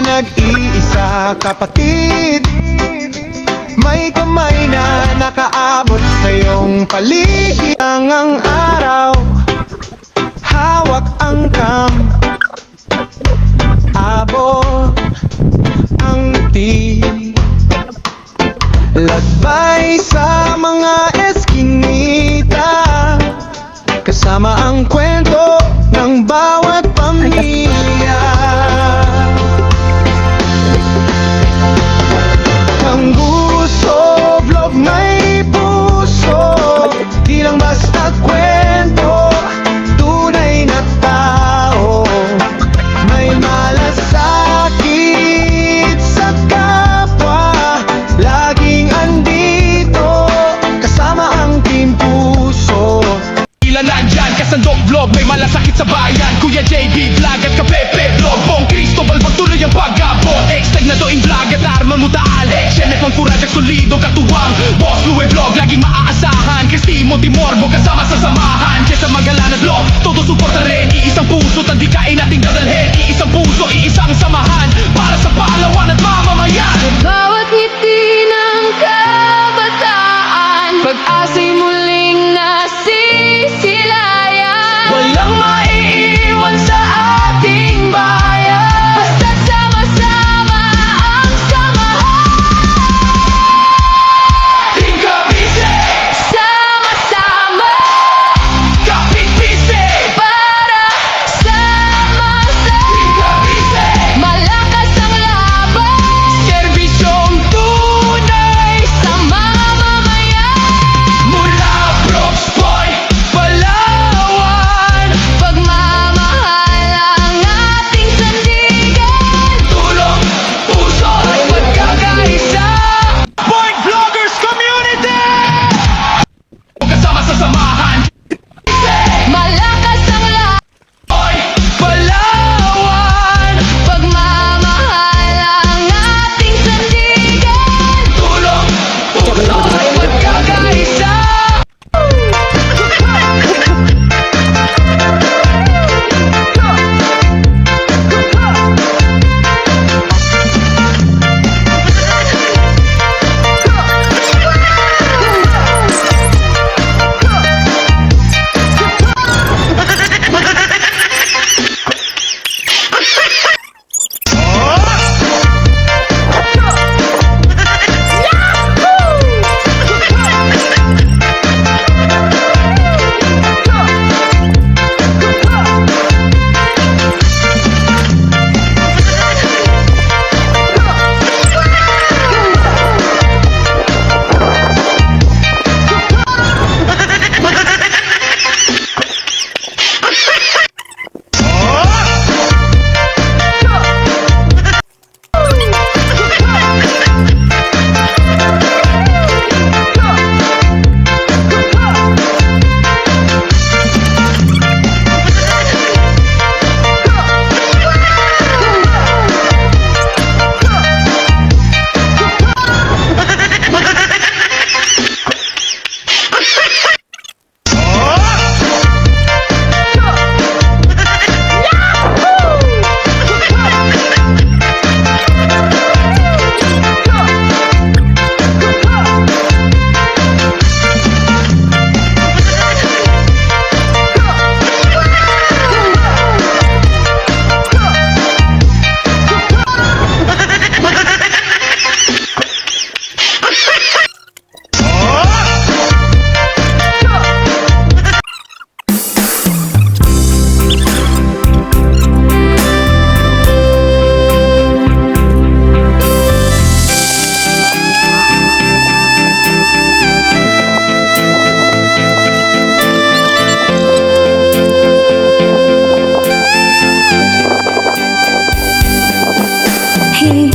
ka nag-iisa, kapatid. May kamay na nakaabot sa iyong paligid. Ang araw, hawak ang abot ang ngiti. Lakbay sa mga eskinita, kasama ang kwento ng bawat pamilya. Ang Gusto Vlog may puso, di lang basta kwento, tunay na tao. May malasakit sa kapwa, laging andito, kasama ang Team Puso. Ilan nandyan, Kasandok Vlog, may malasakit sa bayan. Kuya JB Vlog at Kapepe Vlog, Bong Cristobal, pagtuloy ang pag-abot. Extag na doing vlog at arman mo taal. Siyempre pang kuraj at solido katuwang Boss Louie Vlog, laging maaasahan. Cristimo Timorbo, kasama sa samahan. Kesa Magalan at Vlog, todo suporta rin. Iisang puso, tandikain nating dadalhin. Iisang puso, iisang samahan, para sa paalawan at mamamayan. Bawat ngiti ng kabataan, pag-asa'y muling nasisilayan. Walang maiiwan sa ating bayan, Basta't sama-sama ang samahan. Team Cavite, Sama-sama Kapit-Pise, para sama-sama. Team Cavite, Malakas ang laban serbisyong tunay sa mga mamayan. mula Brooks Point, Palawan. Pagmamahal ang ating sandigan. Tulong, puso, magkakaisa. Point Vloggers Community, kasama sa samahan. Malakas ang laban, Oy, Palawan. pagmamahal ang ating sandigan. Tulong, puso, magkakaisa. Hindi